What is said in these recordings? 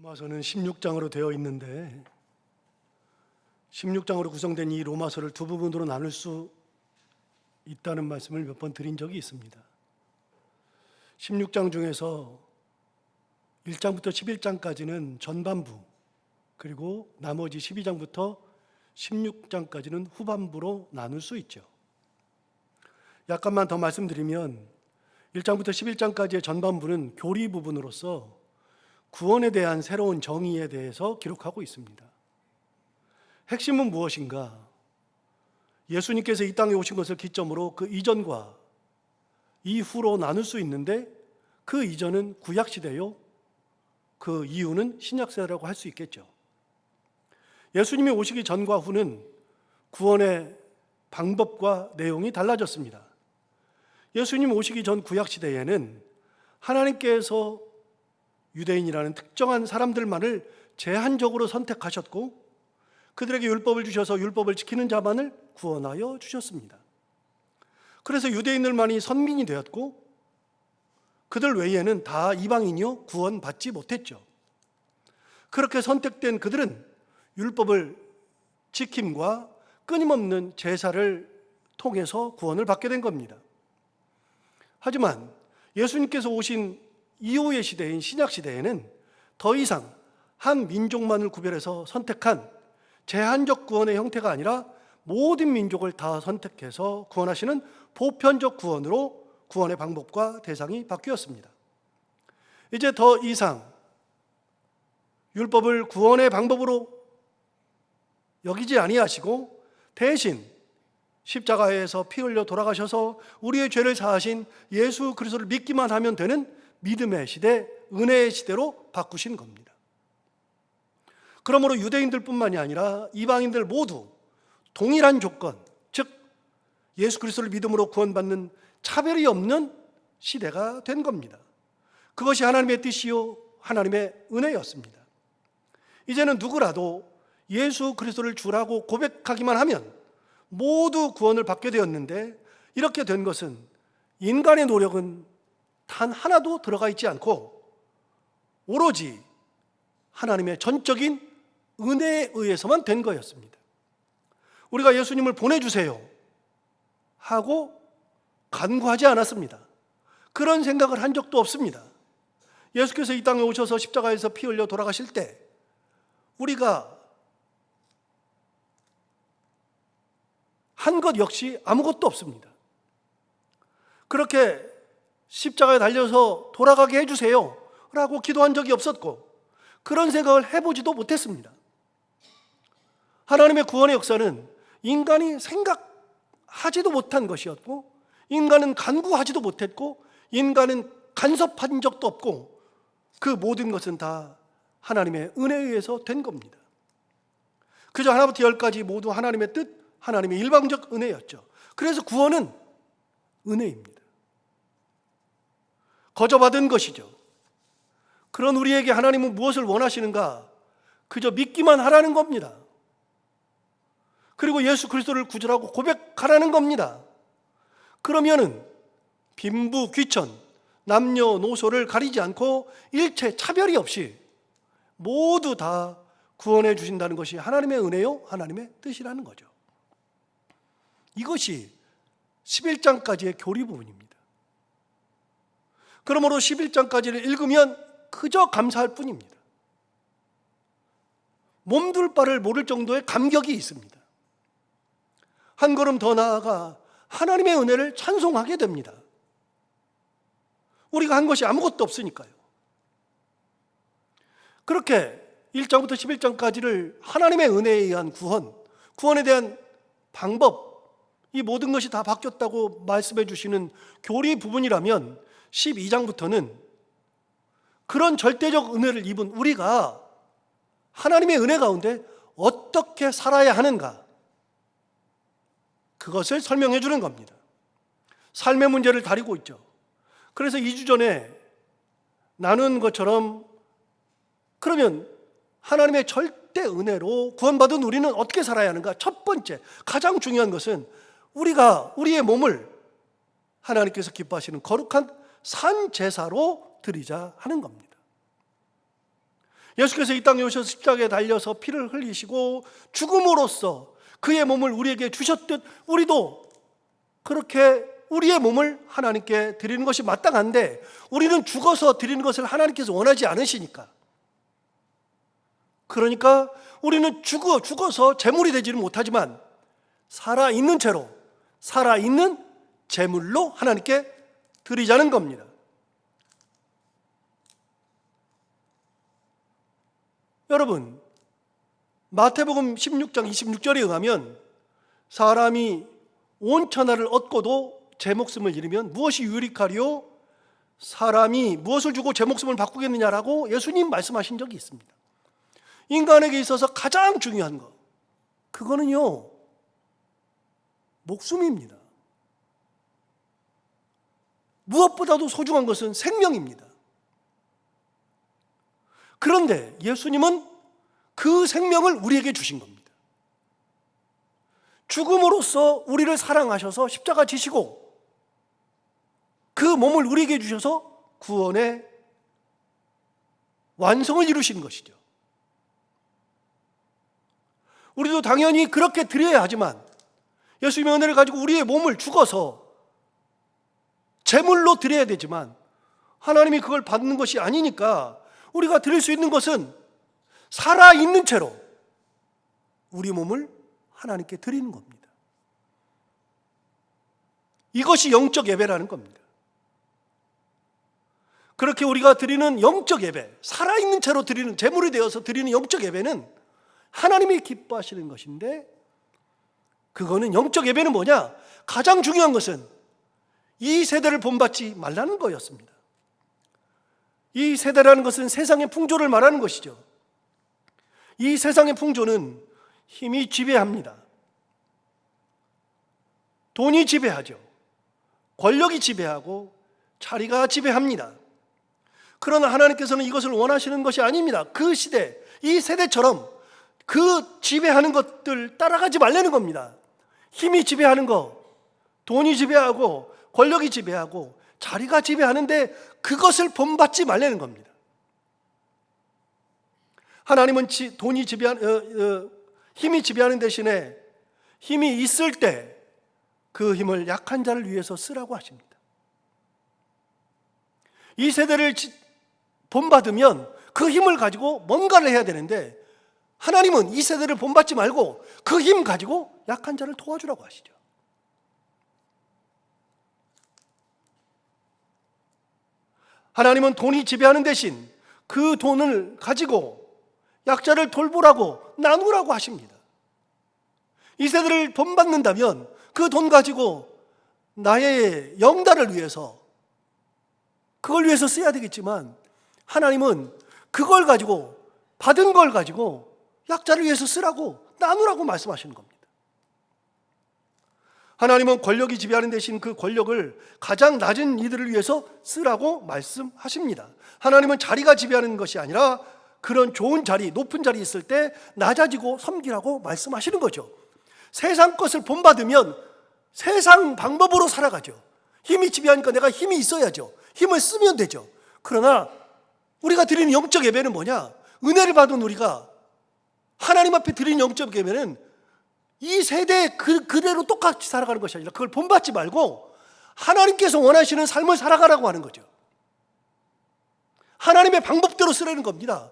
로마서는 16장으로 되어 있는데 16장으로 구성된 이 로마서를 두 부분으로 나눌 수 있다는 말씀을 몇 번 드린 적이 있습니다. 16장 중에서 1장부터 11장까지는 전반부, 그리고 나머지 12장부터 16장까지는 후반부로 나눌 수 있죠. 약간만 더 말씀드리면 1장부터 11장까지의 전반부는 교리 부분으로서 구원에 대한 새로운 정의에 대해서 기록하고 있습니다. 핵심은 무엇인가? 예수님께서 이 땅에 오신 것을 기점으로 그 이전과 이후로 나눌 수 있는데, 그 이전은 구약시대요, 그 이후는 신약시대라고 할 수 있겠죠. 예수님이 오시기 전과 후는 구원의 방법과 내용이 달라졌습니다. 예수님 오시기 전 구약시대에는 하나님께서 유대인이라는 특정한 사람들만을 제한적으로 선택하셨고, 그들에게 율법을 주셔서 율법을 지키는 자만을 구원하여 주셨습니다. 그래서 유대인들만이 선민이 되었고, 그들 외에는 다 이방인이요 구원받지 못했죠. 그렇게 선택된 그들은 율법을 지킴과 끊임없는 제사를 통해서 구원을 받게 된 겁니다. 하지만 예수님께서 오신 이후의 시대인 신약시대에는 더 이상 한 민족만을 구별해서 선택한 제한적 구원의 형태가 아니라 모든 민족을 다 선택해서 구원하시는 보편적 구원으로 구원의 방법과 대상이 바뀌었습니다. 이제 더 이상 율법을 구원의 방법으로 여기지 아니하시고, 대신 십자가에서 피 흘려 돌아가셔서 우리의 죄를 사하신 예수 그리스도를 믿기만 하면 되는 믿음의 시대, 은혜의 시대로 바꾸신 겁니다. 그러므로 유대인들뿐만이 아니라 이방인들 모두 동일한 조건, 즉 예수 그리스도를 믿음으로 구원받는 차별이 없는 시대가 된 겁니다. 그것이 하나님의 뜻이요 하나님의 은혜였습니다. 이제는 누구라도 예수 그리스도를 주라고 고백하기만 하면 모두 구원을 받게 되었는데, 이렇게 된 것은 인간의 노력은 단 하나도 들어가 있지 않고 오로지 하나님의 전적인 은혜에 의해서만 된 거였습니다. 우리가 예수님을 보내주세요 하고 간구하지 않았습니다. 그런 생각을 한 적도 없습니다. 예수께서 이 땅에 오셔서 십자가에서 피 흘려 돌아가실 때 우리가 한 것 역시 아무것도 없습니다. 그렇게 십자가에 달려서 돌아가게 해주세요 라고 기도한 적이 없었고, 그런 생각을 해보지도 못했습니다. 하나님의 구원의 역사는 인간이 생각하지도 못한 것이었고, 인간은 간구하지도 못했고, 인간은 간섭한 적도 없고, 그 모든 것은 다 하나님의 은혜에 의해서 된 겁니다. 그저 하나부터 열까지 모두 하나님의 뜻, 하나님의 일방적 은혜였죠. 그래서 구원은 은혜입니다. 거저받은 것이죠. 그런 우리에게 하나님은 무엇을 원하시는가? 그저 믿기만 하라는 겁니다. 그리고 예수 그리스도를 구주라고 고백하라는 겁니다. 그러면은 빈부, 귀천, 남녀노소를 가리지 않고 일체 차별이 없이 모두 다 구원해 주신다는 것이 하나님의 은혜요, 하나님의 뜻이라는 거죠. 이것이 11장까지의 교리 부분입니다. 그러므로 11장까지를 읽으면 그저 감사할 뿐입니다. 몸둘 바를 모를 정도의 감격이 있습니다. 한 걸음 더 나아가 하나님의 은혜를 찬송하게 됩니다. 우리가 한 것이 아무것도 없으니까요. 그렇게 1장부터 11장까지를 하나님의 은혜에 의한 구원, 구원에 대한 방법, 이 모든 것이 다 바뀌었다고 말씀해 주시는 교리 부분이라면 12장부터는 그런 절대적 은혜를 입은 우리가 하나님의 은혜 가운데 어떻게 살아야 하는가, 그것을 설명해 주는 겁니다. 삶의 문제를 다루고 있죠. 그래서 2주 전에 나눈 것처럼, 그러면 하나님의 절대 은혜로 구원받은 우리는 어떻게 살아야 하는가? 첫 번째, 가장 중요한 것은 우리가 우리의 몸을 하나님께서 기뻐하시는 거룩한 산 제사로 드리자 하는 겁니다. 예수께서 이 땅에 오셔서 십자가에 달려서 피를 흘리시고 죽음으로써 그의 몸을 우리에게 주셨듯 우리도 그렇게 우리의 몸을 하나님께 드리는 것이 마땅한데 우리는 죽어서 드리는 것을 하나님께서 원하지 않으시니까, 그러니까 우리는 죽어서 제물이 되지는 못하지만 살아있는 채로, 살아있는 제물로 하나님께 드리자는 겁니다. 여러분, 마태복음 16장 26절에 의하면 사람이 온 천하를 얻고도 제 목숨을 잃으면 무엇이 유익하리요? 사람이 무엇을 주고 제 목숨을 바꾸겠느냐라고 예수님 말씀하신 적이 있습니다. 인간에게 있어서 가장 중요한 것, 그거는요, 목숨입니다. 무엇보다도 소중한 것은 생명입니다. 그런데 예수님은 그 생명을 우리에게 주신 겁니다. 죽음으로써 우리를 사랑하셔서 십자가 지시고 그 몸을 우리에게 주셔서 구원의 완성을 이루신 것이죠. 우리도 당연히 그렇게 드려야 하지만 예수님의 은혜를 가지고 우리의 몸을 죽어서 제물로 드려야 되지만 하나님이 그걸 받는 것이 아니니까 우리가 드릴 수 있는 것은 살아있는 채로 우리 몸을 하나님께 드리는 겁니다. 이것이 영적 예배라는 겁니다. 그렇게 우리가 드리는 영적 예배, 살아있는 채로 드리는, 제물이 되어서 드리는 영적 예배는 하나님이 기뻐하시는 것인데, 그거는 영적 예배는 뭐냐? 가장 중요한 것은 이 세대를 본받지 말라는 거였습니다. 이 세대라는 것은 세상의 풍조를 말하는 것이죠. 이 세상의 풍조는 힘이 지배합니다. 돈이 지배하죠. 권력이 지배하고 자리가 지배합니다. 그러나 하나님께서는 이것을 원하시는 것이 아닙니다. 그 시대, 이 세대처럼 그 지배하는 것들 따라가지 말라는 겁니다. 힘이 지배하는 거, 돈이 지배하고 권력이 지배하고 자리가 지배하는데 그것을 본받지 말라는 겁니다. 하나님은 돈이 힘이 지배하는 대신에 힘이 있을 때 그 힘을 약한 자를 위해서 쓰라고 하십니다. 이 세대를 본받으면 그 힘을 가지고 뭔가를 해야 되는데 하나님은 이 세대를 본받지 말고 그 힘 가지고 약한 자를 도와주라고 하시죠. 하나님은 돈이 지배하는 대신 그 돈을 가지고 약자를 돌보라고, 나누라고 하십니다. 이 세대를 본받는다면 그 돈 가지고 나의 영달을 위해서, 그걸 위해서 써야 되겠지만 하나님은 그걸 가지고, 받은 걸 가지고 약자를 위해서 쓰라고, 나누라고 말씀하시는 겁니다. 하나님은 권력이 지배하는 대신 그 권력을 가장 낮은 이들을 위해서 쓰라고 말씀하십니다. 하나님은 자리가 지배하는 것이 아니라 그런 좋은 자리, 높은 자리 있을 때 낮아지고 섬기라고 말씀하시는 거죠. 세상 것을 본받으면 세상 방법으로 살아가죠. 힘이 지배하니까 내가 힘이 있어야죠. 힘을 쓰면 되죠. 그러나 우리가 드리는 영적 예배는 뭐냐? 은혜를 받은 우리가 하나님 앞에 드리는 영적 예배는 이 세대에 그대로 똑같이 살아가는 것이 아니라 그걸 본받지 말고 하나님께서 원하시는 삶을 살아가라고 하는 거죠. 하나님의 방법대로 쓰라는 겁니다.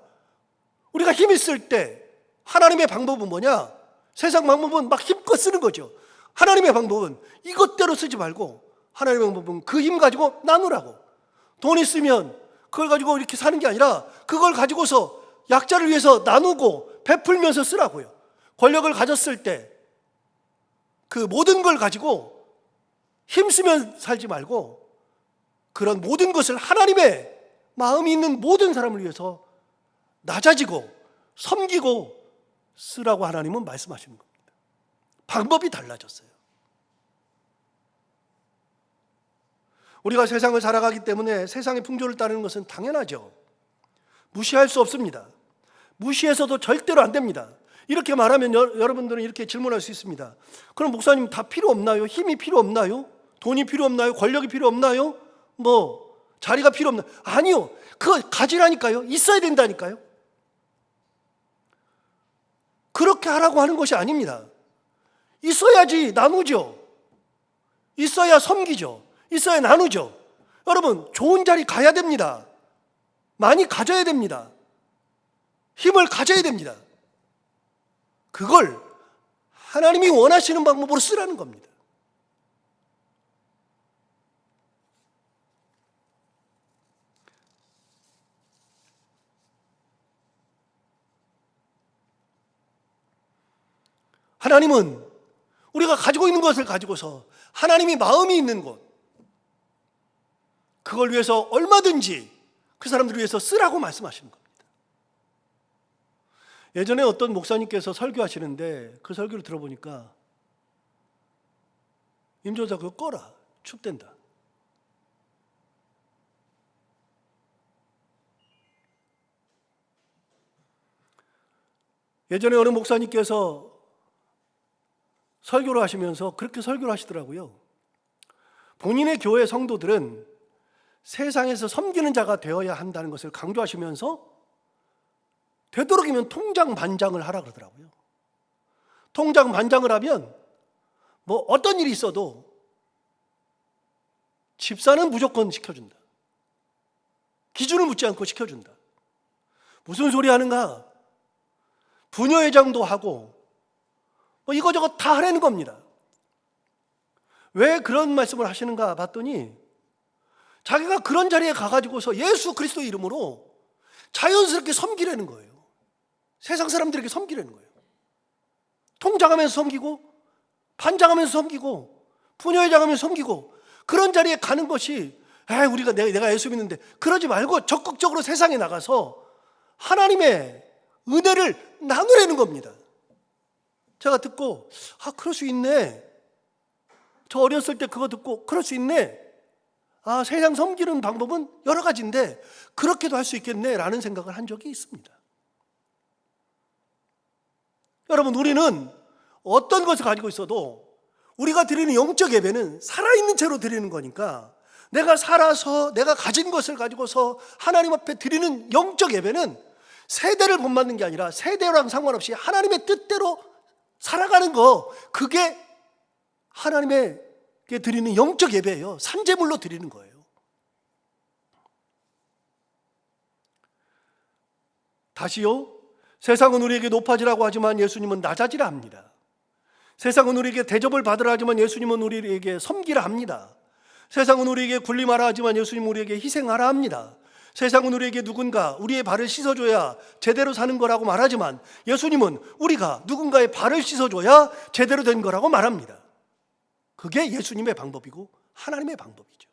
우리가 힘 있을 때 하나님의 방법은 뭐냐? 세상 방법은 막 힘껏 쓰는 거죠. 하나님의 방법은 이것대로 쓰지 말고 하나님의 방법은 그 힘 가지고 나누라고. 돈 있으면 그걸 가지고 이렇게 사는 게 아니라 그걸 가지고서 약자를 위해서 나누고 베풀면서 쓰라고요. 권력을 가졌을 때 그 모든 걸 가지고 힘쓰면 살지 말고 그런 모든 것을 하나님의 마음이 있는 모든 사람을 위해서 낮아지고 섬기고 쓰라고 하나님은 말씀하시는 겁니다. 방법이 달라졌어요. 우리가 세상을 살아가기 때문에 세상의 풍조를 따르는 것은 당연하죠. 무시할 수 없습니다. 무시해서도 절대로 안 됩니다. 이렇게 말하면 여러분들은 이렇게 질문할 수 있습니다. 그럼 목사님 다 필요 없나요? 힘이 필요 없나요? 돈이 필요 없나요? 권력이 필요 없나요? 자리가 필요 없나요? 아니요. 그거 가지라니까요. 있어야 된다니까요. 그렇게 하라고 하는 것이 아닙니다. 있어야지 나누죠. 있어야 섬기죠. 있어야 나누죠. 여러분, 좋은 자리 가야 됩니다. 많이 가져야 됩니다. 힘을 가져야 됩니다. 그걸 하나님이 원하시는 방법으로 쓰라는 겁니다. 하나님은 우리가 가지고 있는 것을 가지고서 하나님이 마음이 있는 곳, 그걸 위해서 얼마든지 그 사람들을 위해서 쓰라고 말씀하시는 겁니다. 예전에 어떤 목사님께서 설교하시는데 그 설교를 들어보니까 임조자 그거 꺼라, 춥댄다. 예전에 어느 목사님께서 설교를 하시면서 그렇게 설교를 하시더라고요. 본인의 교회 성도들은 세상에서 섬기는 자가 되어야 한다는 것을 강조하시면서 되도록이면 통장 반장을 하라 그러더라고요. 통장 반장을 하면 뭐 어떤 일이 있어도 집사는 무조건 시켜준다. 기준을 묻지 않고 시켜준다. 무슨 소리 하는가? 부녀회장도 하고 뭐 이거저거 다 하라는 겁니다. 왜 그런 말씀을 하시는가 봤더니 자기가 그런 자리에 가가지고서 예수 그리스도의 이름으로 자연스럽게 섬기라는 거예요. 세상 사람들에게 섬기라는 거예요. 통장하면서 섬기고 반장하면서 섬기고 부녀회장하면서 섬기고 그런 자리에 가는 것이 내가 예수 믿는데 그러지 말고 적극적으로 세상에 나가서 하나님의 은혜를 나누라는 겁니다. 제가 듣고 그럴 수 있네. 저 어렸을 때 그거 듣고 그럴 수 있네. 세상 섬기는 방법은 여러 가지인데 그렇게도 할 수 있겠네 라는 생각을 한 적이 있습니다. 여러분, 우리는 어떤 것을 가지고 있어도 우리가 드리는 영적 예배는 살아있는 채로 드리는 거니까 내가 살아서 내가 가진 것을 가지고서 하나님 앞에 드리는 영적 예배는 세대를 본받는 게 아니라 세대랑 상관없이 하나님의 뜻대로 살아가는 거, 그게 하나님에게 드리는 영적 예배예요. 산제물로 드리는 거예요. 다시요, 세상은 우리에게 높아지라고 하지만 예수님은 낮아지라 합니다. 세상은 우리에게 대접을 받으라 하지만 예수님은 우리에게 섬기라 합니다. 세상은 우리에게 굴림하라 하지만 예수님은 우리에게 희생하라 합니다. 세상은 우리에게 누군가 우리의 발을 씻어줘야 제대로 사는 거라고 말하지만 예수님은 우리가 누군가의 발을 씻어줘야 제대로 된 거라고 말합니다. 그게 예수님의 방법이고 하나님의 방법이죠.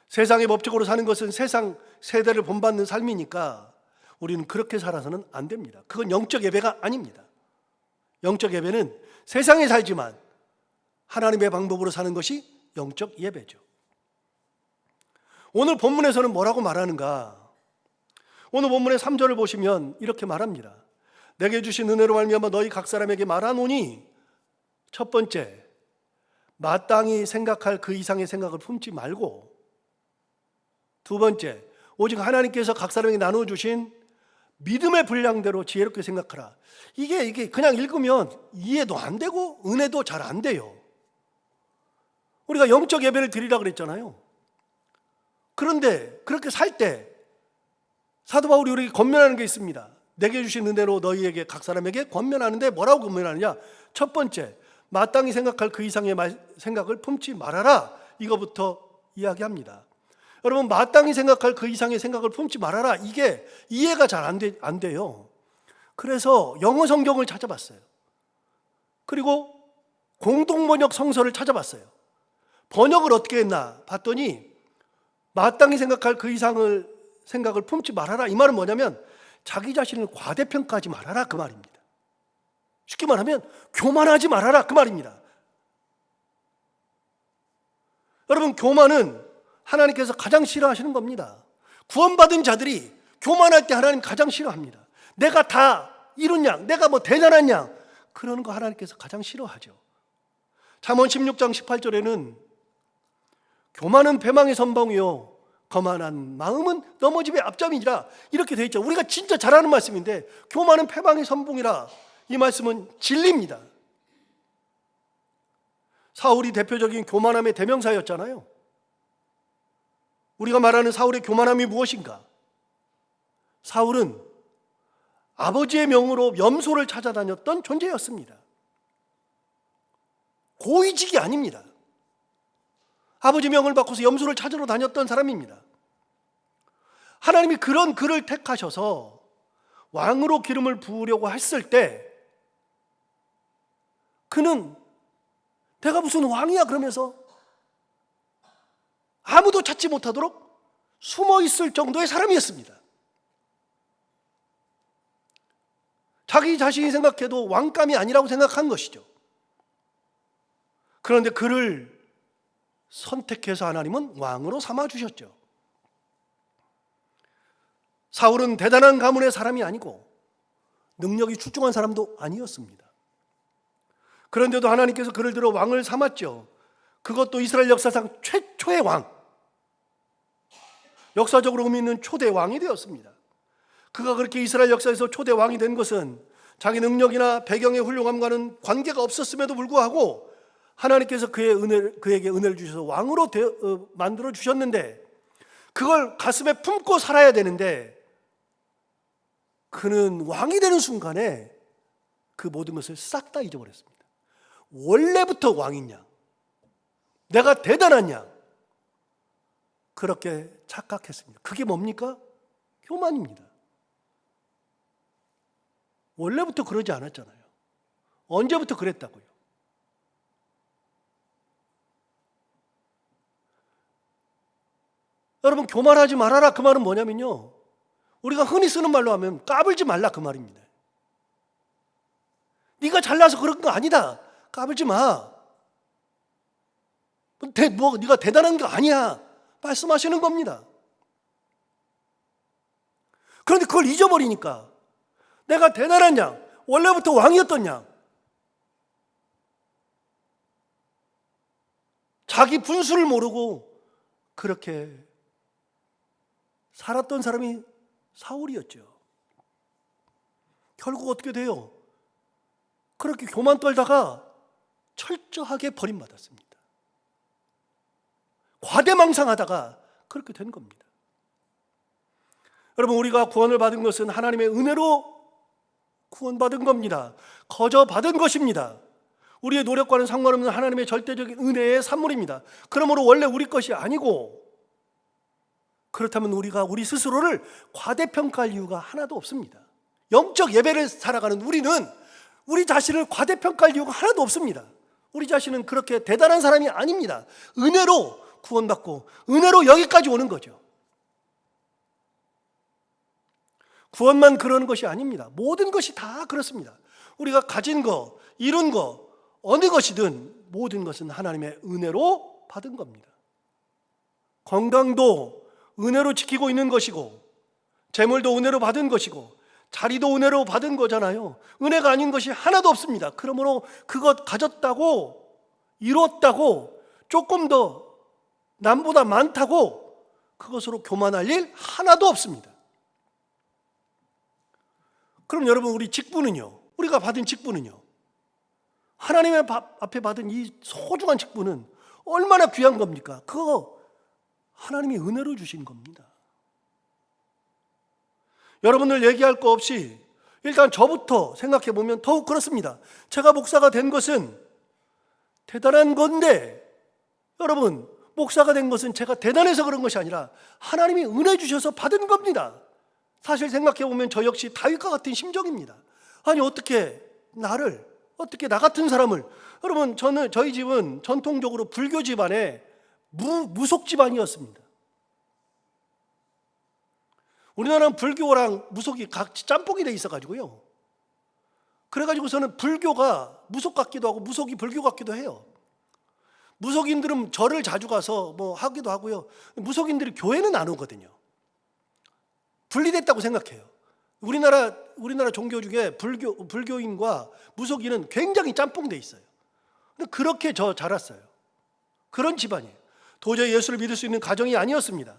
세상의 법칙으로 사는 것은 세상 세대를 본받는 삶이니까 우리는 그렇게 살아서는 안 됩니다. 그건 영적 예배가 아닙니다. 영적 예배는 세상에 살지만 하나님의 방법으로 사는 것이 영적 예배죠. 오늘 본문에서는 뭐라고 말하는가? 오늘 본문의 3절을 보시면 이렇게 말합니다. 내게 주신 은혜로 말미암아 너희 각 사람에게 말하노니, 첫 번째, 마땅히 생각할 그 이상의 생각을 품지 말고, 두 번째, 오직 하나님께서 각 사람에게 나눠주신 믿음의 분량대로 지혜롭게 생각하라. 이게 그냥 읽으면 이해도 안 되고 은혜도 잘 안 돼요. 우리가 영적 예배를 드리라 그랬잖아요. 그런데 그렇게 살 때 사도 바울이 우리에게 권면하는 게 있습니다. 내게 주신 은혜로 너희에게 각 사람에게 권면하는데 뭐라고 권면하느냐? 첫 번째, 마땅히 생각할 그 이상의 생각을 품지 말아라. 이거부터 이야기합니다. 여러분, 마땅히 생각할 그 이상의 생각을 품지 말아라. 이게 이해가 잘 안 돼요. 그래서 영어 성경을 찾아봤어요. 그리고 공동번역 성서를 찾아봤어요. 번역을 어떻게 했나 봤더니 마땅히 생각할 그 이상을 생각을 품지 말아라. 이 말은 뭐냐면 자기 자신을 과대평가하지 말아라, 그 말입니다. 쉽게 말하면 교만하지 말아라, 그 말입니다. 여러분, 교만은 하나님께서 가장 싫어하시는 겁니다. 구원받은 자들이 교만할 때 하나님 가장 싫어합니다. 내가 다 이룬 양, 내가 뭐 대단한 양, 그러는 거 하나님께서 가장 싫어하죠. 잠언 16장 18절에는 교만은 패망의 선봉이요 거만한 마음은 넘어짐의 앞점이라 이렇게 되어 있죠. 우리가 진짜 잘 아는 말씀인데 교만은 패망의 선봉이라 이 말씀은 진리입니다. 사울이 대표적인 교만함의 대명사였잖아요. 우리가 말하는 사울의 교만함이 무엇인가? 사울은 아버지의 명으로 염소를 찾아다녔던 존재였습니다. 고위직이 아닙니다. 아버지 명을 받고서 염소를 찾으러 다녔던 사람입니다. 하나님이 그런 그를 택하셔서 왕으로 기름을 부으려고 했을 때 그는 내가 무슨 왕이야 그러면서 아무도 찾지 못하도록 숨어 있을 정도의 사람이었습니다. 자기 자신이 생각해도 왕감이 아니라고 생각한 것이죠. 그런데 그를 선택해서 하나님은 왕으로 삼아주셨죠. 사울은 대단한 가문의 사람이 아니고 능력이 출중한 사람도 아니었습니다. 그런데도 하나님께서 그를 들어 왕을 삼았죠. 그것도 이스라엘 역사상 최초의 왕, 역사적으로 의미 있는 초대 왕이 되었습니다. 그가 그렇게 이스라엘 역사에서 초대 왕이 된 것은 자기 능력이나 배경의 훌륭함과는 관계가 없었음에도 불구하고 하나님께서 그에게 은혜를 주셔서 왕으로 만들어 주셨는데 그걸 가슴에 품고 살아야 되는데 그는 왕이 되는 순간에 그 모든 것을 싹 다 잊어버렸습니다. 원래부터 왕이냐, 내가 대단하냐, 그렇게 착각했습니다. 그게 뭡니까? 교만입니다. 원래부터 그러지 않았잖아요. 언제부터 그랬다고요? 여러분, 교만하지 말아라 그 말은 뭐냐면요, 우리가 흔히 쓰는 말로 하면 까불지 말라 그 말입니다. 네가 잘나서 그런 거 아니다, 까불지 마. 네가 대단한 거 아니야 말씀하시는 겁니다. 그런데 그걸 잊어버리니까 내가 대단한 양, 원래부터 왕이었던 양, 자기 분수를 모르고 그렇게 살았던 사람이 사울이었죠. 결국 어떻게 돼요? 그렇게 교만 떨다가 철저하게 버림받았습니다. 과대망상하다가 그렇게 된 겁니다. 여러분, 우리가 구원을 받은 것은 하나님의 은혜로 구원받은 겁니다. 거저 받은 것입니다. 우리의 노력과는 상관없는 하나님의 절대적인 은혜의 산물입니다. 그러므로 원래 우리 것이 아니고, 그렇다면 우리가 우리 스스로를 과대평가할 이유가 하나도 없습니다. 영적 예배를 살아가는 우리는 우리 자신을 과대평가할 이유가 하나도 없습니다. 우리 자신은 그렇게 대단한 사람이 아닙니다. 은혜로 구원받고 은혜로 여기까지 오는 거죠. 구원만 그러는 것이 아닙니다. 모든 것이 다 그렇습니다. 우리가 가진 거, 이룬 거, 어느 것이든 모든 것은 하나님의 은혜로 받은 겁니다. 건강도 은혜로 지키고 있는 것이고, 재물도 은혜로 받은 것이고, 자리도 은혜로 받은 거잖아요. 은혜가 아닌 것이 하나도 없습니다. 그러므로 그것 가졌다고, 이뤘다고, 조금 더 남보다 많다고 그것으로 교만할 일 하나도 없습니다. 그럼 여러분, 우리 직분은요? 우리가 받은 직분은요? 하나님의 앞에 받은 이 소중한 직분은 얼마나 귀한 겁니까? 그거 하나님이 은혜로 주신 겁니다. 여러분들 얘기할 거 없이 일단 저부터 생각해 보면 더욱 그렇습니다. 제가 목사가 된 것은 대단한 건데, 여러분, 목사가 된 것은 제가 대단해서 그런 것이 아니라 하나님이 은혜 주셔서 받은 겁니다. 사실 생각해 보면 저 역시 다윗과 같은 심정입니다. 아니, 어떻게 나 같은 사람을, 여러분, 저희 집은 전통적으로 불교 집안에 무속 집안이었습니다. 우리나라는 불교랑 무속이 같이 짬뽕이 돼 있어가지고요. 그래가지고 저는 불교가 무속 같기도 하고 무속이 불교 같기도 해요. 무속인들은 절을 자주 가서 뭐 하기도 하고요. 무속인들이 교회는 안 오거든요. 분리됐다고 생각해요. 우리나라 종교 중에 불교인과 무속인은 굉장히 짬뽕돼 있어요. 근데 그렇게 자랐어요. 그런 집안이에요. 도저히 예수를 믿을 수 있는 가정이 아니었습니다.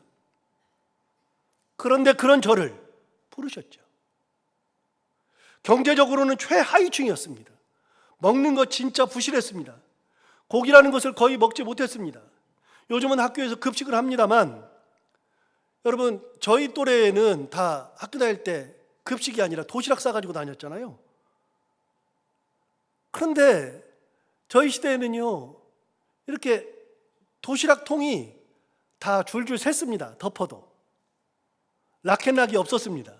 그런데 그런 저를 부르셨죠. 경제적으로는 최하위층이었습니다. 먹는 거 진짜 부실했습니다. 고기라는 것을 거의 먹지 못했습니다. 요즘은 학교에서 급식을 합니다만 여러분, 저희 또래는 다 학교 다닐 때 급식이 아니라 도시락 싸가지고 다녔잖아요. 그런데 저희 시대에는요, 이렇게 도시락 통이 다 줄줄 샜습니다. 덮어도. 라켓락이 없었습니다.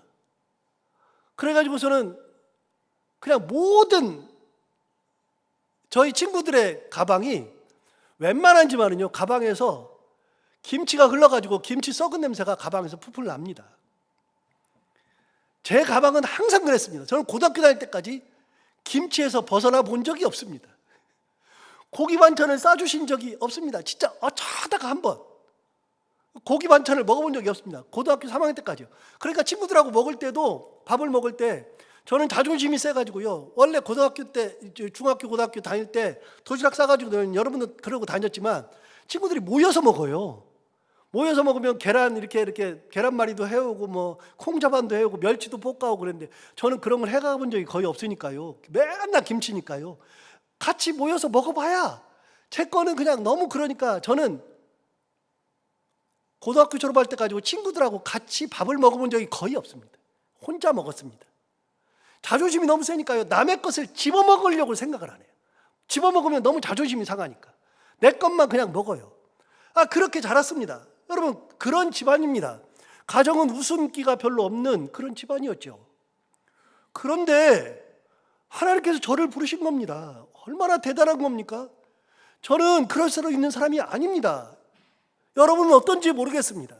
그래가지고서는 그냥 모든 저희 친구들의 가방이 웬만한지만은요, 가방에서 김치가 흘러가지고 김치 썩은 냄새가 가방에서 풀풀 납니다. 제 가방은 항상 그랬습니다. 저는 고등학교 다닐 때까지 김치에서 벗어나 본 적이 없습니다. 고기 반찬을 싸주신 적이 없습니다. 진짜 어쩌다가 한번 고기 반찬을 먹어본 적이 없습니다. 고등학교 3학년 때까지요. 그러니까 친구들하고 먹을 때도, 밥을 먹을 때 저는 자존심이 세가지고요, 원래 고등학교 때, 중학교, 고등학교 다닐 때 도시락 싸가지고, 여러분도 그러고 다녔지만 친구들이 모여서 먹어요. 모여서 먹으면 이렇게 계란말이도 해오고 뭐 콩자반도 해오고 멸치도 볶아오고 그랬는데 저는 그런 걸 해가본 적이 거의 없으니까요. 맨날 김치니까요. 같이 모여서 먹어봐야 제 거는 그냥 너무, 그러니까 저는 고등학교 졸업할 때까지 친구들하고 같이 밥을 먹어본 적이 거의 없습니다. 혼자 먹었습니다. 자존심이 너무 세니까요, 남의 것을 집어먹으려고 생각을 안 해요. 집어먹으면 너무 자존심이 상하니까 내 것만 그냥 먹어요. 그렇게 자랐습니다. 여러분, 그런 집안입니다. 가정은 웃음기가 별로 없는 그런 집안이었죠. 그런데 하나님께서 저를 부르신 겁니다. 얼마나 대단한 겁니까? 저는 그럴 수 있는 사람이 아닙니다. 여러분은 어떤지 모르겠습니다.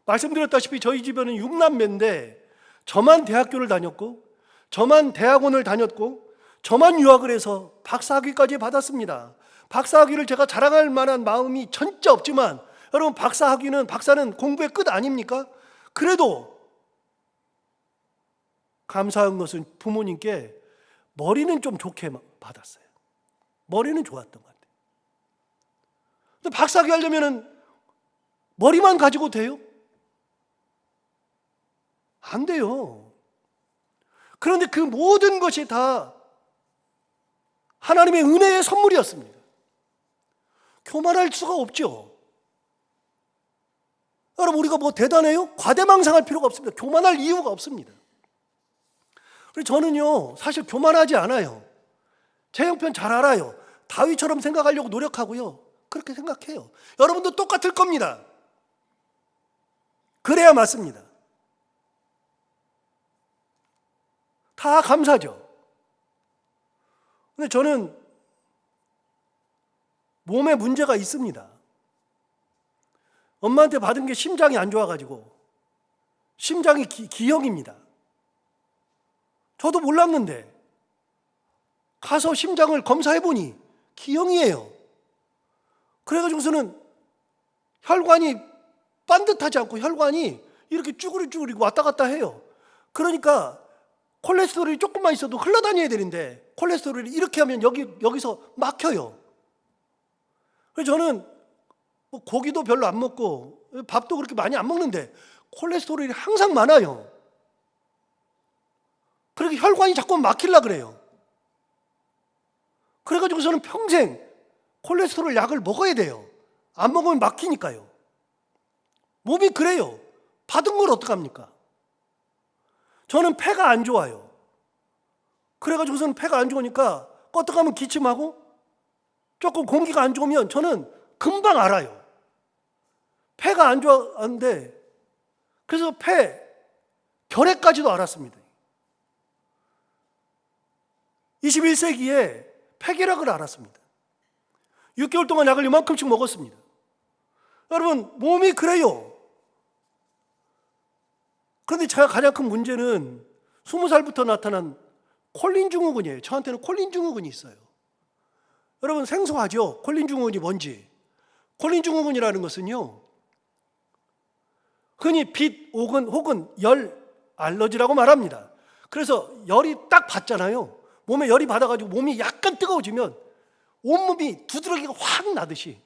말씀드렸다시피 저희 집에는 6남매인데 저만 대학교를 다녔고, 저만 대학원을 다녔고, 저만 유학을 해서 박사학위까지 받았습니다. 박사학위를 제가 자랑할 만한 마음이 전혀 없지만, 여러분, 박사는 공부의 끝 아닙니까? 그래도 감사한 것은 부모님께 머리는 좀 좋게 받았어요. 머리는 좋았던 것 같아요. 근데 박사학위 하려면 머리만 가지고 돼요? 안 돼요. 그런데 그 모든 것이 다 하나님의 은혜의 선물이었습니다. 교만할 수가 없죠. 여러분, 우리가 뭐 대단해요? 과대망상할 필요가 없습니다. 교만할 이유가 없습니다. 그래서 저는요, 사실 교만하지 않아요. 제 형편 잘 알아요. 다윗처럼 생각하려고 노력하고요, 그렇게 생각해요. 여러분도 똑같을 겁니다. 그래야 맞습니다. 다 감사죠. 근데 저는 몸에 문제가 있습니다. 엄마한테 받은 게 심장이 안 좋아가지고, 심장이 기형입니다. 저도 몰랐는데 가서 심장을 검사해보니 기형이에요. 그래가지고서는 혈관이 반듯하지 않고 혈관이 이렇게 쭈그리쭈그리 왔다 갔다 해요. 그러니까 콜레스테롤이 조금만 있어도 흘러다녀야 되는데 콜레스테롤이 이렇게 하면 여기서 막혀요. 그래서 저는 뭐 고기도 별로 안 먹고 밥도 그렇게 많이 안 먹는데 콜레스테롤이 항상 많아요. 그렇게 혈관이 자꾸 막히려 그래요. 그래가지고 저는 평생 콜레스테롤 약을 먹어야 돼요. 안 먹으면 막히니까요. 몸이 그래요. 받은 걸 어떡합니까? 저는 폐가 안 좋아요. 그래가지고 저는 폐가 안 좋으니까 껐떡하면 기침하고, 조금 공기가 안 좋으면 저는 금방 알아요. 폐가 안 좋아하는데, 그래서 결핵까지도 알았습니다. 21세기에 폐결핵을 알았습니다. 6개월 동안 약을 이만큼씩 먹었습니다. 여러분, 몸이 그래요. 그런데 제가 가장 큰 문제는 20살부터 나타난 콜린 증후군이에요. 저한테는 콜린 증후군이 있어요. 여러분, 생소하죠? 콜린 증후군이 뭔지. 콜린 증후군이라는 것은요, 흔히 빛 혹은 열 알러지라고 말합니다. 그래서 열이 딱 받잖아요. 몸에 열이 받아가지고 몸이 약간 뜨거워지면 온몸이 두드러기가 확 나듯이,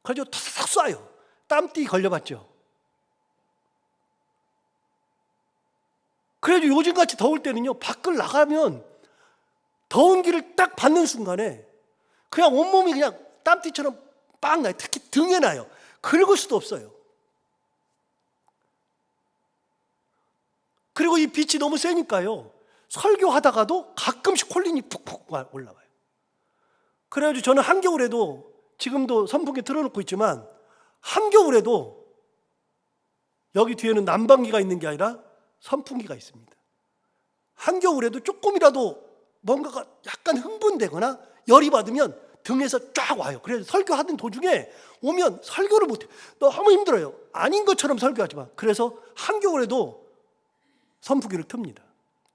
그래서 탁탁 쏴요. 땀띠 걸려봤죠? 그래가지고 요즘같이 더울 때는요, 밖을 나가면 더운 기를 딱 받는 순간에 그냥 온몸이 그냥 땀띠처럼 빵 나요. 특히 등에 나요. 긁을 수도 없어요. 그리고 이 빛이 너무 세니까요, 설교하다가도 가끔씩 콜린이 푹푹 올라와요. 그래가지고 저는 한겨울에도, 지금도 선풍기 틀어놓고 있지만 한겨울에도 여기 뒤에는 난방기가 있는 게 아니라 선풍기가 있습니다. 한겨울에도 조금이라도 뭔가가 약간 흥분되거나 열이 받으면 등에서 쫙 와요. 그래서 설교하던 도중에 오면 설교를 못해요. 너무 힘들어요. 아닌 것처럼 설교하지만. 그래서 한겨울에도 선풍기를 틉니다.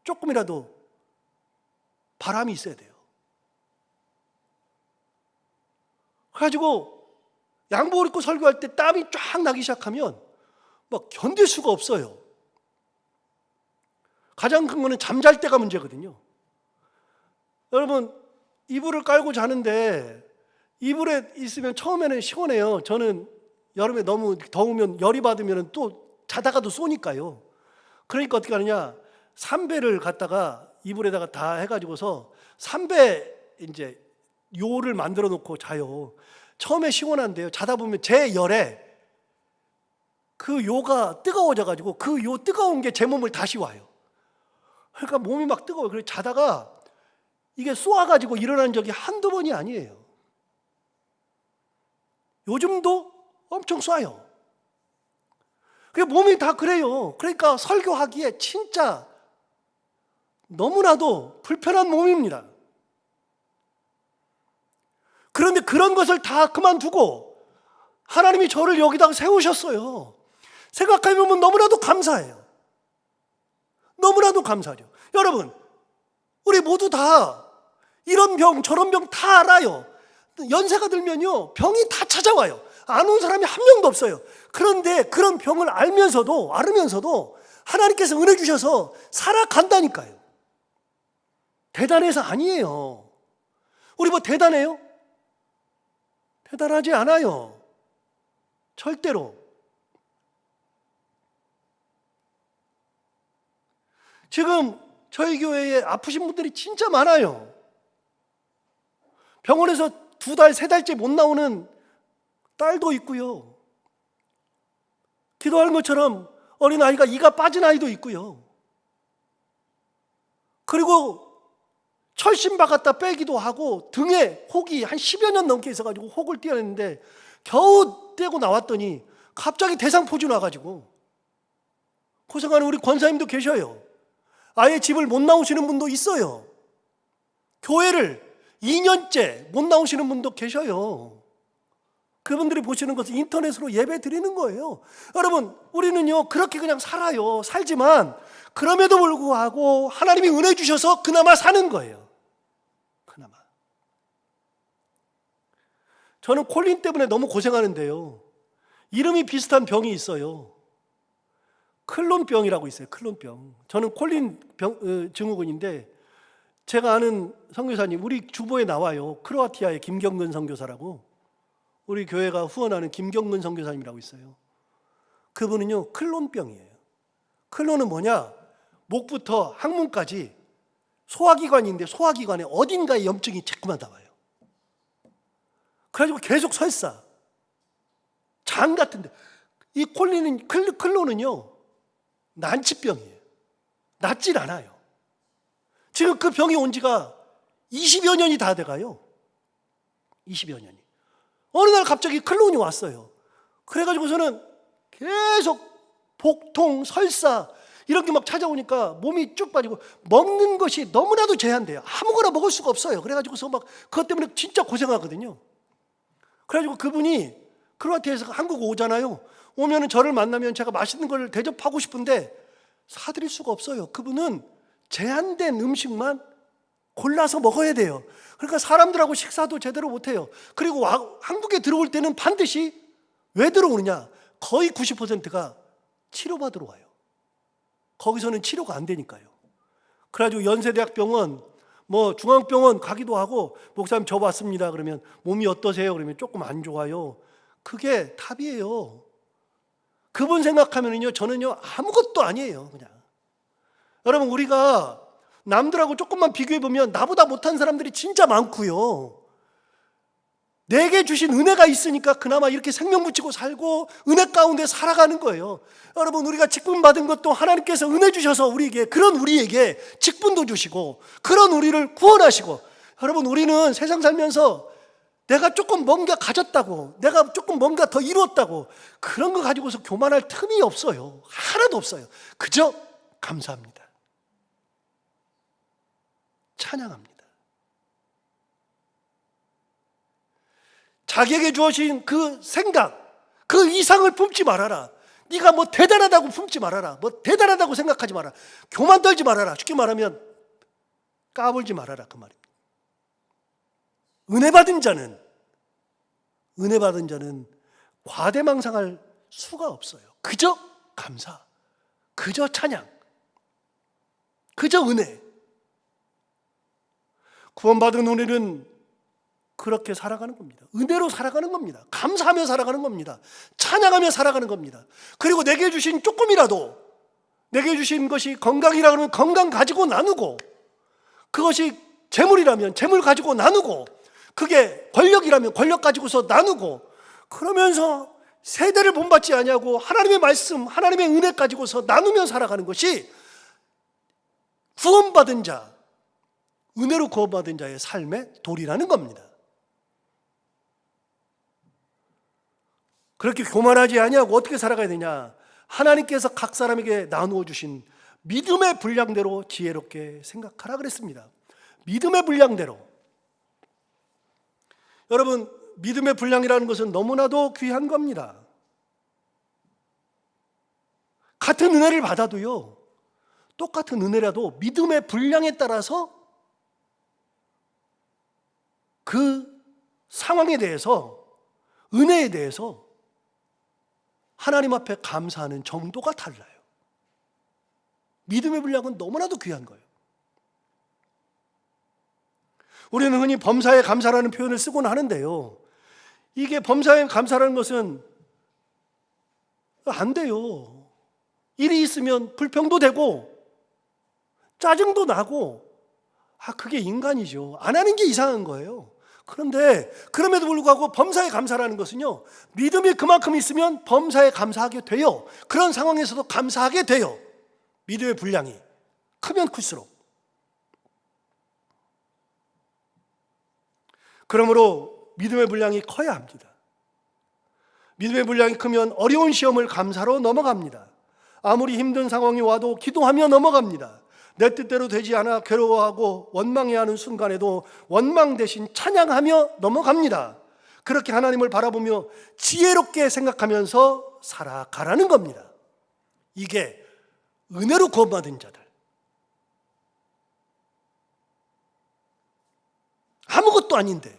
조금이라도 바람이 있어야 돼요. 그래가지고 양복을 입고 설교할 때 땀이 쫙 나기 시작하면 막 견딜 수가 없어요. 가장 큰 거는 잠잘 때가 문제거든요. 여러분, 이불을 깔고 자는데 이불에 있으면 처음에는 시원해요. 저는 여름에 너무 더우면 열이 받으면 또 자다가도 쏘니까요. 그러니까 어떻게 하느냐, 삼배를 갖다가 이불에다가 다 해가지고서 삼배 이제 요를 만들어 놓고 자요. 처음에 시원한데요, 자다 보면 제 열에 그 요가 뜨거워져가지고 그 요 뜨거운 게 제 몸을 다시 와요. 그러니까 몸이 막 뜨거워요. 그래서 자다가 이게 쏘아가지고 일어난 적이 한두 번이 아니에요. 요즘도 엄청 쏴요. 그게 몸이 다 그래요. 그러니까 설교하기에 진짜 너무나도 불편한 몸입니다. 그런데 그런 것을 다 그만두고 하나님이 저를 여기다가 세우셨어요. 생각해보면 너무나도 감사해요. 너무나도 감사하죠. 여러분, 우리 모두 다 이런 병 저런 병 다 알아요. 연세가 들면요, 병이 다 찾아와요. 안 온 사람이 한 명도 없어요. 그런데 그런 병을 알면서도 하나님께서 은혜 주셔서 살아간다니까요. 대단해서 아니에요. 우리 뭐 대단해요? 대단하지 않아요. 절대로. 지금 저희 교회에 아프신 분들이 진짜 많아요. 병원에서 2달, 3달째 못 나오는 딸도 있고요. 기도하는 것처럼 어린아이가 이가 빠진 아이도 있고요. 그리고 철심 박았다 빼기도 하고 등에 혹이 한 10여 년 넘게 있어가지고 혹을 떼어냈는데 겨우 떼고 나왔더니 갑자기 대상포진 와가지고 고생하는 우리 권사님도 계셔요. 아예 집을 못 나오시는 분도 있어요. 교회를 2년째 못 나오시는 분도 계셔요. 그분들이 보시는 것은 인터넷으로 예배 드리는 거예요. 여러분, 우리는요 그렇게 그냥 살아요. 살지만 그럼에도 불구하고 하나님이 은혜 주셔서 그나마 사는 거예요. 그나마. 저는 콜린 때문에 너무 고생하는데요, 이름이 비슷한 병이 있어요. 클론병이라고 있어요. 클론병. 저는 콜린 증후군인데, 제가 아는 선교사님, 우리 주보에 나와요. 크로아티아의 김경근 선교사라고. 우리 교회가 후원하는 김경근 선교사님이라고 있어요. 그분은요 클론병이에요. 클론은 뭐냐, 목부터 항문까지 소화기관인데 소화기관에 어딘가에 염증이 자꾸만 나와요. 그래가지고 계속 설사, 장 같은데. 이 클론은요 난치병이에요. 낫질 않아요. 지금 그 병이 온 지가 20여 년이 다 돼가요. 20여 년이. 어느 날 갑자기 클론이 왔어요. 그래가지고서는 계속 복통, 설사 이런 게 막 찾아오니까 몸이 쭉 빠지고 먹는 것이 너무나도 제한돼요. 아무거나 먹을 수가 없어요. 그래가지고서 막 그것 때문에 진짜 고생하거든요. 그래가지고 그분이 크로아티아에서 한국 오잖아요. 오면은 저를 만나면 제가 맛있는 걸 대접하고 싶은데 사드릴 수가 없어요. 그분은 제한된 음식만 골라서 먹어야 돼요. 그러니까 사람들하고 식사도 제대로 못해요. 그리고 한국에 들어올 때는 반드시 왜 들어오느냐, 거의 90%가 치료받으러 와요. 거기서는 치료가 안 되니까요. 그래가지고 연세대학병원, 뭐 중앙병원 가기도 하고, 목사님 저 왔습니다 그러면 몸이 어떠세요? 그러면 조금 안 좋아요. 그게 답이에요. 그분 생각하면은요 저는요 아무것도 아니에요. 그냥 여러분, 우리가 남들하고 조금만 비교해 보면 나보다 못한 사람들이 진짜 많고요. 내게 주신 은혜가 있으니까 그나마 이렇게 생명 붙이고 살고 은혜 가운데 살아가는 거예요. 여러분, 우리가 직분 받은 것도 하나님께서 은혜 주셔서 우리에게 직분도 주시고 그런 우리를 구원하시고, 여러분, 우리는 세상 살면서 내가 조금 뭔가 가졌다고, 내가 조금 뭔가 더 이루었다고 그런 거 가지고서 교만할 틈이 없어요. 하나도 없어요. 그저 감사합니다. 찬양합니다. 자기에게 주어진 그 생각, 그 이상을 품지 말아라. 네가 뭐 대단하다고 품지 말아라. 뭐 대단하다고 생각하지 마라. 교만 떨지 말아라. 쉽게 말하면 까불지 말아라, 그 말입니다. 은혜 받은 자는 과대망상할 수가 없어요. 그저 감사, 그저 찬양, 그저 은혜. 구원받은 우리는 그렇게 살아가는 겁니다. 은혜로 살아가는 겁니다. 감사하며 살아가는 겁니다. 찬양하며 살아가는 겁니다. 그리고 내게 주신 조금이라도, 내게 주신 것이 건강이라 그러면 건강 가지고 나누고, 그것이 재물이라면 재물 가지고 나누고, 그게 권력이라면 권력 가지고서 나누고, 그러면서 세대를 본받지 아니하고 하나님의 말씀, 하나님의 은혜 가지고서 나누며 살아가는 것이 구원받은 자, 은혜로 구원받은 자의 삶의 도리라는 겁니다. 그렇게 교만하지 아니하고 어떻게 살아가야 되냐? 하나님께서 각 사람에게 나누어 주신 믿음의 분량대로 지혜롭게 생각하라 그랬습니다. 믿음의 분량대로. 여러분, 믿음의 분량이라는 것은 너무나도 귀한 겁니다. 같은 은혜를 받아도요, 똑같은 은혜라도 믿음의 분량에 따라서 그 상황에 대해서, 은혜에 대해서 하나님 앞에 감사하는 정도가 달라요. 믿음의 분량은 너무나도 귀한 거예요. 우리는 흔히 범사에 감사라는 표현을 쓰곤 하는데요, 이게 범사에 감사라는 것은 안 돼요. 일이 있으면 불평도 되고 짜증도 나고, 그게 인간이죠. 안 하는 게 이상한 거예요. 그런데 그럼에도 불구하고 범사에 감사라는 것은요, 믿음이 그만큼 있으면 범사에 감사하게 돼요. 그런 상황에서도 감사하게 돼요. 믿음의 분량이 크면 클수록. 그러므로 믿음의 분량이 커야 합니다. 믿음의 분량이 크면 어려운 시험을 감사로 넘어갑니다. 아무리 힘든 상황이 와도 기도하며 넘어갑니다. 내 뜻대로 되지 않아 괴로워하고 원망해하는 순간에도 원망 대신 찬양하며 넘어갑니다. 그렇게 하나님을 바라보며 지혜롭게 생각하면서 살아가라는 겁니다. 이게 은혜로 구원받은 자들, 아무것도 아닌데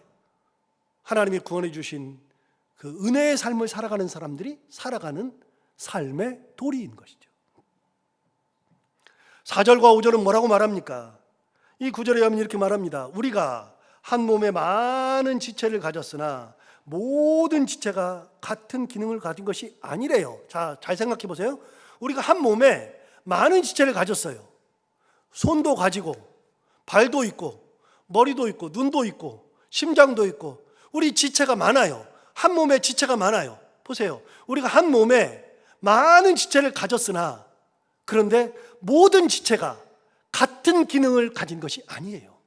하나님이 구원해 주신 그 은혜의 삶을 살아가는 사람들이 살아가는 삶의 도리인 것이죠. 4절과 5절은 뭐라고 말합니까? 이 9절에 하면 이렇게 말합니다. 우리가 한 몸에 많은 지체를 가졌으나 모든 지체가 같은 기능을 가진 것이 아니래요. 자, 잘 생각해 보세요. 우리가 한 몸에 많은 지체를 가졌어요. 손도 가지고, 발도 있고, 머리도 있고, 눈도 있고, 심장도 있고, 우리 지체가 많아요. 한 몸에 지체가 많아요. 보세요. 우리가 한 몸에 많은 지체를 가졌으나, 그런데 모든 지체가 같은 기능을 가진 것이 아니에요.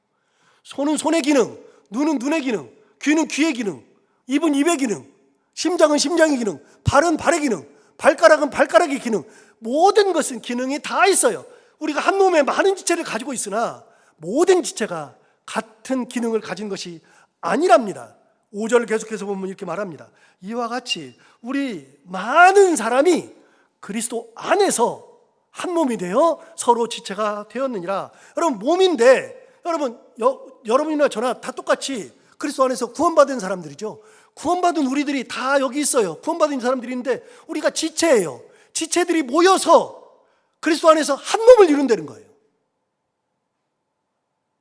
손은 손의 기능, 눈은 눈의 기능, 귀는 귀의 기능, 입은 입의 기능, 심장은 심장의 기능, 발은 발의 기능, 발가락은 발가락의 기능, 모든 것은 기능이 다 있어요. 우리가 한 몸에 많은 지체를 가지고 있으나 모든 지체가 같은 기능을 가진 것이 아니랍니다. 5절을 계속해서 보면 이렇게 말합니다. 이와 같이 우리 많은 사람이 그리스도 안에서 한 몸이 되어 서로 지체가 되었느니라. 여러분, 몸인데, 여러분이나 저나 다 똑같이 그리스도 안에서 구원받은 사람들이죠. 구원받은 우리들이 다 여기 있어요. 구원받은 사람들인데 우리가 지체예요. 지체들이 모여서 그리스도 안에서 한 몸을 이룬다는 거예요.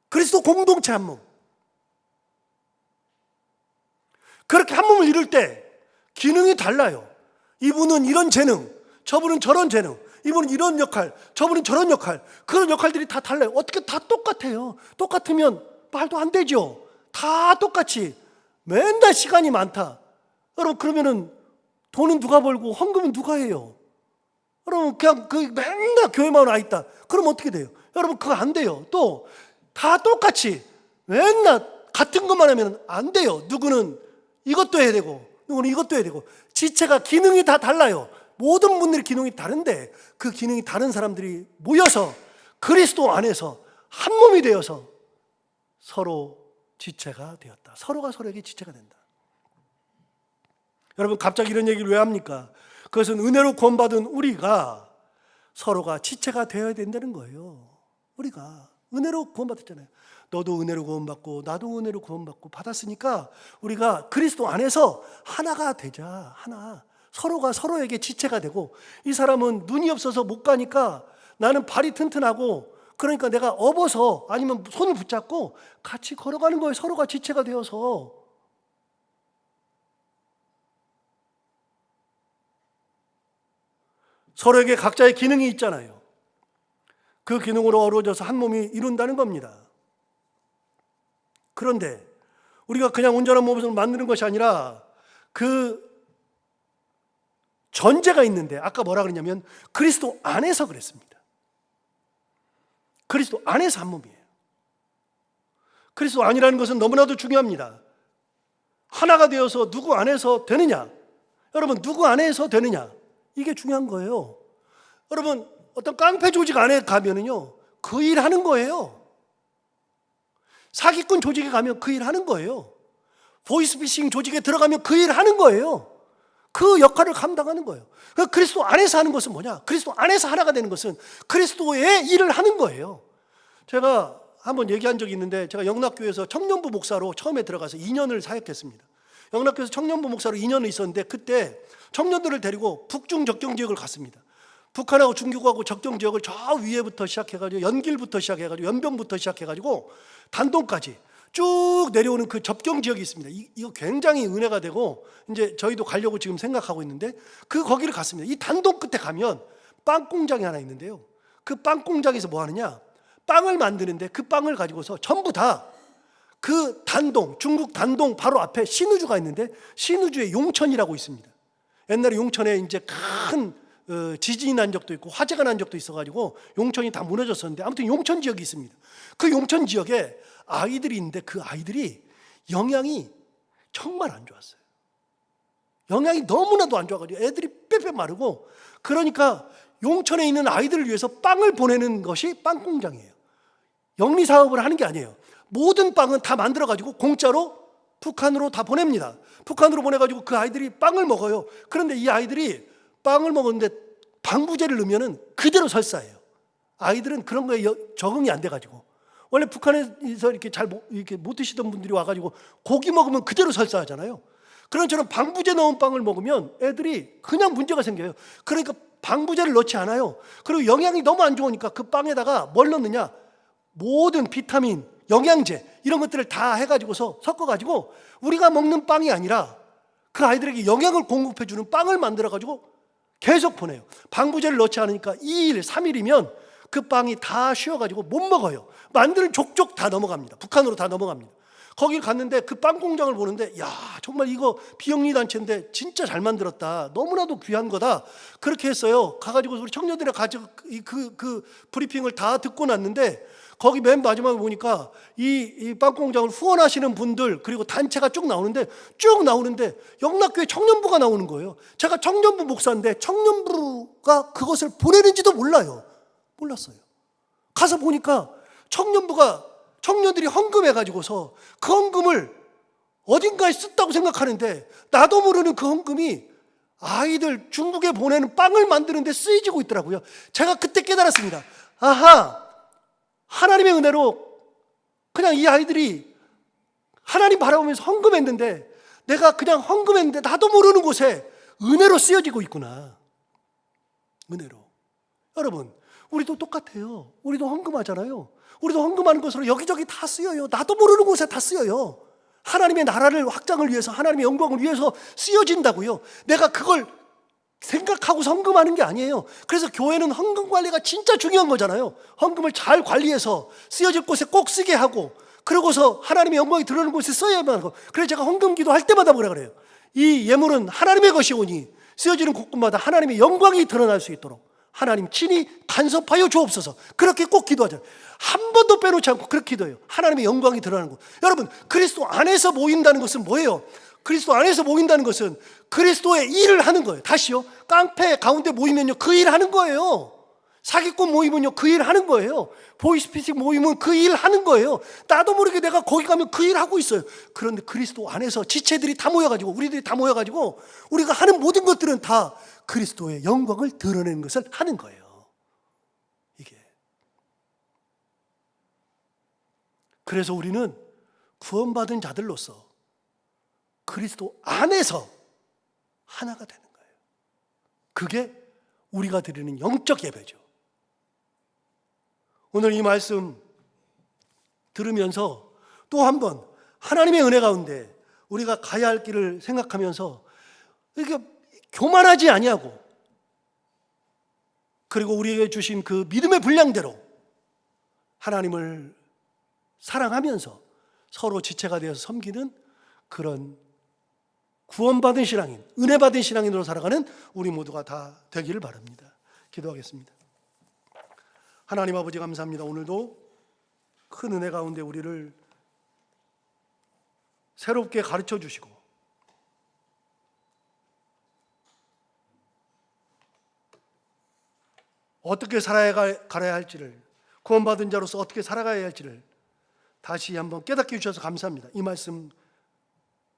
그리스도 공동체 한 몸. 그렇게 한 몸을 이룰 때 기능이 달라요. 이분은 이런 재능, 저분은 저런 재능, 이분은 이런 역할, 저분은 저런 역할, 그런 역할들이 다 달라요. 어떻게 다 똑같아요? 똑같으면 말도 안 되죠. 다 똑같이 맨날 시간이 많다. 여러분, 그러면은 돈은 누가 벌고 헌금은 누가 해요? 여러분, 그냥 맨날 교회만 와 있다. 그럼 어떻게 돼요? 여러분, 그거 안 돼요. 또 다 똑같이 맨날 같은 것만 하면 안 돼요. 누구는 이것도 해야 되고 누구는 이것도 해야 되고, 지체가 기능이 다 달라요. 모든 분들의 기능이 다른데 그 기능이 다른 사람들이 모여서 그리스도 안에서 한 몸이 되어서 서로 지체가 되었다. 서로가 서로에게 지체가 된다. 여러분, 갑자기 이런 얘기를 왜 합니까? 그것은 은혜로 구원받은 우리가 서로가 지체가 되어야 된다는 거예요. 우리가 은혜로 구원받았잖아요. 너도 은혜로 구원받고 나도 은혜로 구원받고 받았으니까 우리가 그리스도 안에서 하나가 되자. 하나. 서로가 서로에게 지체가 되고, 이 사람은 눈이 없어서 못 가니까 나는 발이 튼튼하고, 그러니까 내가 업어서 아니면 손을 붙잡고 같이 걸어가는 거예요. 서로가 지체가 되어서. 서로에게 각자의 기능이 있잖아요. 그 기능으로 어우러져서 한 몸이 이룬다는 겁니다. 그런데 우리가 그냥 온전한 몸을 만드는 것이 아니라 그 전제가 있는데, 아까 뭐라 그랬냐면 그리스도 안에서 그랬습니다. 그리스도 안에서 한 몸이에요. 그리스도 안이라는 것은 너무나도 중요합니다. 하나가 되어서 누구 안에서 되느냐, 여러분, 누구 안에서 되느냐, 이게 중요한 거예요. 여러분, 어떤 깡패 조직 안에 가면은요, 그 일 하는 거예요. 사기꾼 조직에 가면 그 일 하는 거예요. 보이스피싱 조직에 들어가면 그 일 하는 거예요. 그 역할을 감당하는 거예요. 그리스도 안에서 하는 것은 뭐냐? 그리스도 안에서 하나가 되는 것은 그리스도의 일을 하는 거예요. 제가 한번 얘기한 적이 있는데, 제가 영락교회에서 청년부 목사로 처음에 들어가서 2년을 사역했습니다. 영락교회에서 청년부 목사로 2년을 있었는데, 그때 청년들을 데리고 북중 적경지역을 갔습니다. 북한하고 중국하고 적경지역을 저 위에부터 시작해가지고 연길부터 시작해가지고 연병부터 시작해가지고 단동까지 쭉 내려오는 그 접경지역이 있습니다. 이거 굉장히 은혜가 되고 이제 저희도 가려고 지금 생각하고 있는데, 거기를 갔습니다. 이 단동 끝에 가면 빵 공장이 하나 있는데요, 그 빵 공장에서 뭐 하느냐, 빵을 만드는데 그 빵을 가지고서 전부 다 그 단동, 중국 단동 바로 앞에 신우주가 있는데, 신우주에 용천이라고 있습니다. 옛날에 용천에 이제 큰 지진이 난 적도 있고 화재가 난 적도 있어가지고 용천이 다 무너졌었는데, 아무튼 용천 지역이 있습니다. 그 용천 지역에 아이들이 있는데 그 아이들이 영양이 정말 안 좋았어요. 영양이 너무나도 안 좋아가지고 애들이 빼빼 마르고, 그러니까 용천에 있는 아이들을 위해서 빵을 보내는 것이 빵 공장이에요. 영리 사업을 하는 게 아니에요. 모든 빵은 다 만들어가지고 공짜로 북한으로 다 보냅니다. 북한으로 보내가지고 그 아이들이 빵을 먹어요. 그런데 이 아이들이 빵을 먹었는데 방부제를 넣으면 그대로 설사해요. 아이들은 그런 거에 적응이 안 돼가지고, 원래 북한에서 이렇게 이렇게 못 드시던 분들이 와가지고 고기 먹으면 그대로 설사하잖아요. 그런 처럼 방부제 넣은 빵을 먹으면 애들이 그냥 문제가 생겨요. 그러니까 방부제를 넣지 않아요. 그리고 영양이 너무 안 좋으니까 그 빵에다가 뭘 넣느냐, 모든 비타민, 영양제 이런 것들을 다 해가지고서 섞어가지고 우리가 먹는 빵이 아니라 그 아이들에게 영양을 공급해주는 빵을 만들어가지고 계속 보내요. 방부제를 넣지 않으니까 2일, 3일이면 그 빵이 다 쉬어가지고 못 먹어요. 만드는 족족 다 넘어갑니다. 북한으로 다 넘어갑니다. 거길 갔는데 그 빵 공장을 보는데, 야, 정말 이거 비영리 단체인데 진짜 잘 만들었다, 너무나도 귀한 거다, 그렇게 했어요. 가가지고 우리 청년들이 가지고 그 브리핑을 다 듣고 났는데, 거기 맨 마지막에 보니까 이 빵 공장을 후원하시는 분들 그리고 단체가 쭉 나오는데 영락교회 청년부가 나오는 거예요. 제가 청년부 목사인데 청년부가 그것을 보내는지도 몰랐어요. 가서 보니까 청년들이 헌금해가지고서 그 헌금을 어딘가에 썼다고 생각하는데, 나도 모르는 그 헌금이 아이들 중국에 보내는 빵을 만드는 데 쓰여지고 있더라고요. 제가 그때 깨달았습니다. 아하, 하나님의 은혜로 그냥 이 아이들이 하나님 바라보면서 헌금했는데, 내가 그냥 헌금했는데 나도 모르는 곳에 은혜로 쓰여지고 있구나. 은혜로. 여러분, 우리도 똑같아요. 우리도 헌금하잖아요. 우리도 헌금하는 것으로 여기저기 다 쓰여요. 나도 모르는 곳에 다 쓰여요. 하나님의 나라를 확장을 위해서, 하나님의 영광을 위해서 쓰여진다고요. 내가 그걸 생각하고 헌금하는 게 아니에요. 그래서 교회는 헌금 관리가 진짜 중요한 거잖아요. 헌금을 잘 관리해서 쓰여질 곳에 꼭 쓰게 하고, 그러고서 하나님의 영광이 드러나는 곳에 써야만 하고. 그래서 제가 헌금 기도할 때마다 뭐라 그래요? 이 예물은 하나님의 것이오니 쓰여지는 곳곳마다 하나님의 영광이 드러날 수 있도록 하나님 친히 간섭하여 주옵소서. 그렇게 꼭 기도하잖아요. 한 번도 빼놓지 않고 그렇게 기도해요. 하나님의 영광이 드러나는 곳. 여러분, 그리스도 안에서 모인다는 것은 뭐예요? 그리스도 안에서 모인다는 것은 그리스도의 일을 하는 거예요. 다시요, 깡패 가운데 모이면요 그 일 하는 거예요. 사기꾼 모이면요 그 일 하는 거예요. 보이스피싱 모이면 그 일 하는 거예요. 나도 모르게 내가 거기 가면 그 일 하고 있어요. 그런데 그리스도 안에서 지체들이 다 모여가지고, 우리들이 다 모여가지고 우리가 하는 모든 것들은 다 그리스도의 영광을 드러내는 것을 하는 거예요. 이게. 그래서 우리는 구원받은 자들로서 그리스도 안에서 하나가 되는 거예요. 그게 우리가 드리는 영적 예배죠. 오늘 이 말씀 들으면서 또 한 번 하나님의 은혜 가운데 우리가 가야 할 길을 생각하면서 이렇게 교만하지 아니하고, 그리고 우리에게 주신 그 믿음의 분량대로 하나님을 사랑하면서 서로 지체가 되어서 섬기는 그런 구원받은 신앙인, 은혜받은 신앙인으로 살아가는 우리 모두가 다 되기를 바랍니다. 기도하겠습니다. 하나님 아버지, 감사합니다. 오늘도 큰 은혜 가운데 우리를 새롭게 가르쳐 주시고, 어떻게 살아가야 할지를, 구원받은 자로서 어떻게 살아가야 할지를 다시 한번 깨닫게 주셔서 감사합니다. 이 말씀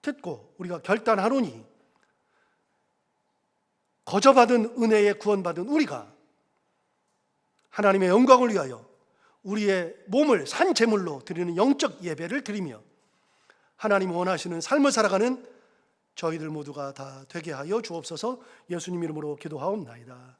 듣고 우리가 결단하노니 거저받은 은혜에 구원받은 우리가 하나님의 영광을 위하여 우리의 몸을 산 제물로 드리는 영적 예배를 드리며 하나님 원하시는 삶을 살아가는 저희들 모두가 다 되게 하여 주옵소서. 예수님 이름으로 기도하옵나이다.